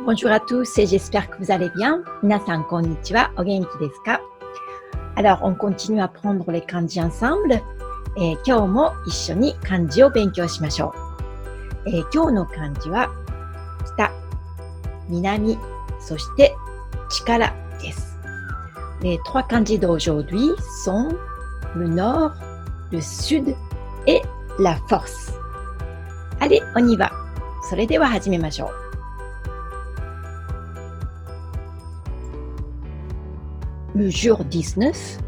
Bonjour à tous et j'espère que vous allez bien. Minasan konnichiwa, o genki desu ka? Alors, on continue à prendre les kanji ensemble. 今日も一緒に漢字を勉強しましょう。今日の漢字は北、南、そして力です。Les trois kanji d'aujourd'hui sont le nord, le sud et la force. Allez, on y va. それでは始めましょう。Le jour 19.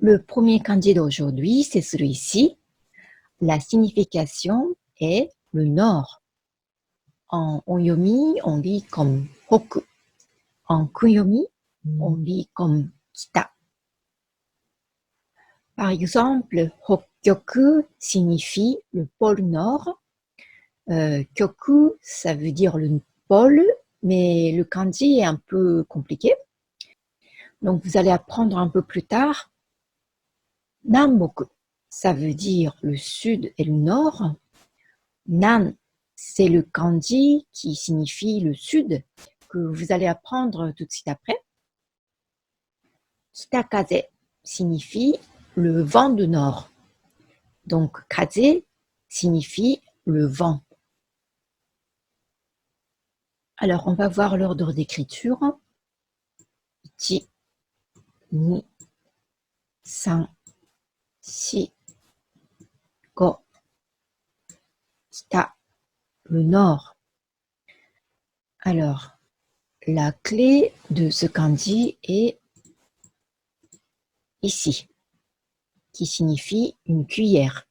Le premier kanji d'aujourd'hui, c'est celui-ci. La signification est le nord. En onyomi, on lit comme hoku. En kunyomi, on lit comme kita. Par exemple, Hokkyoku signifie le pôle nord. Kyoku, ça veut dire le pôle, mais le kanji est un peu compliqué. Donc, vous allez apprendre un peu plus tard. Nanboku, ça veut dire le sud et le nord. Nan, c'est le kanji qui signifie le sud, que vous allez apprendre tout de suite après. Kitakaze signifie le vent du nord. Donc, kaze signifie le vent. Alors, on va voir l'ordre d'écriture. 1, 2, 3, 4, 5, kita, le nord. Alors, la clé de ce kanji est ici, qui signifie une cuillère.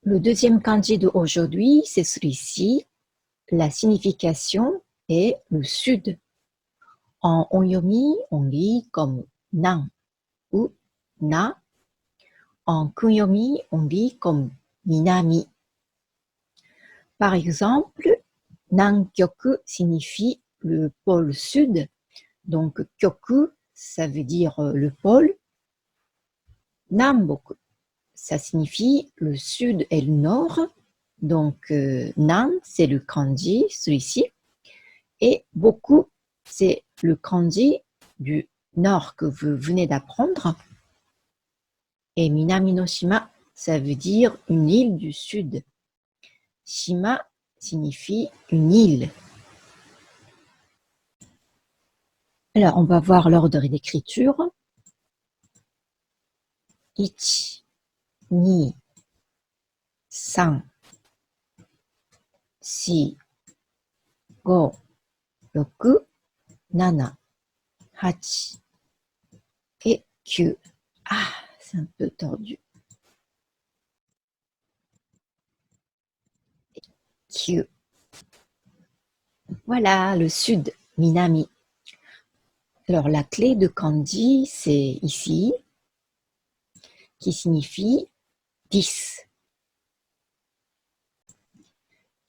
Le deuxième kanji d'aujourd'hui, c'est celui-ci. La signification est le sud. En onyomi, on lit comme nan ou na. En kunyomi, on lit comme minami. Par exemple, Nankyoku signifie le pôle sud. Donc, kyoku, ça veut dire le pôle. Nanboku, ça signifie le sud et le nord. Donc, nan, c'est le kanji, celui-ci. Et boku, c'est le kanji du nord que vous venez d'apprendre. Et minami no shima, ça veut dire une île du sud. Shima signifie une île. Alors, on va voir l'ordre d'écriture. 1, 2, 3, 4, 5, 6, 7, 8 et 9. Ah, c'est un peu tordu. 9. Voilà, le sud, minami. Alors, la clé de kanji, c'est ici, qui signifie 10.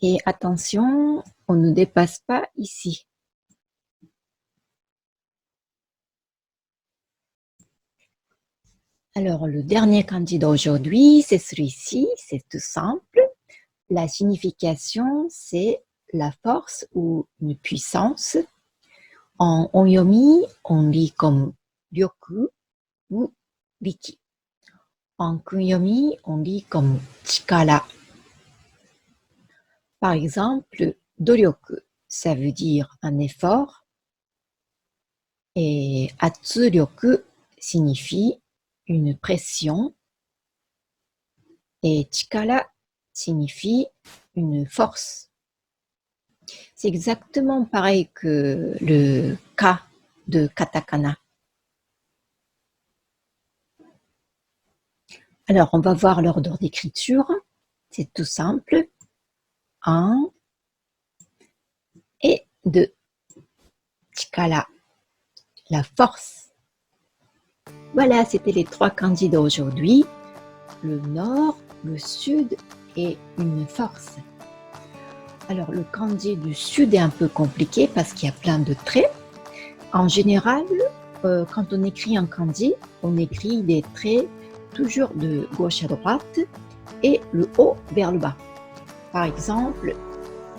Et attention, on ne dépasse pas ici. Alors, le dernier kanji d'aujourd'hui, c'est celui-ci, c'est tout simple. La signification, c'est la force ou une puissance. En onyomi, on lit comme ryoku ou riki. En kunyomi, on lit comme chikara. Par exemple, doryoku, ça veut dire un effort. Et atsuryoku signifie une pression. Et chikara signifie une force. C'est exactement pareil que le ka de katakana. Alors, on va voir l'ordre d'écriture. C'est tout simple. 1 et 2. Chikara, la force. Voilà, c'était les trois kanji d'aujourd'hui. Le nord, le sud et une force. Alors, le kanji du sud est un peu compliqué parce qu'il y a plein de traits. En général, quand on écrit un kanji, on écrit des traits toujours de gauche à droite et le haut vers le bas. Par exemple,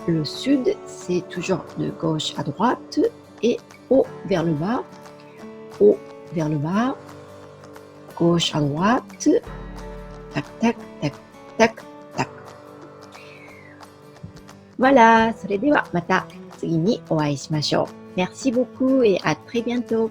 le sud, c'est toujours de gauche à droite et haut vers le bas, haut vers le bas, gauche à droite, tac, tac, tac, tac, tac. Voilà, それではまた次にお会いしましょう。Merci beaucoup et à très bientôt.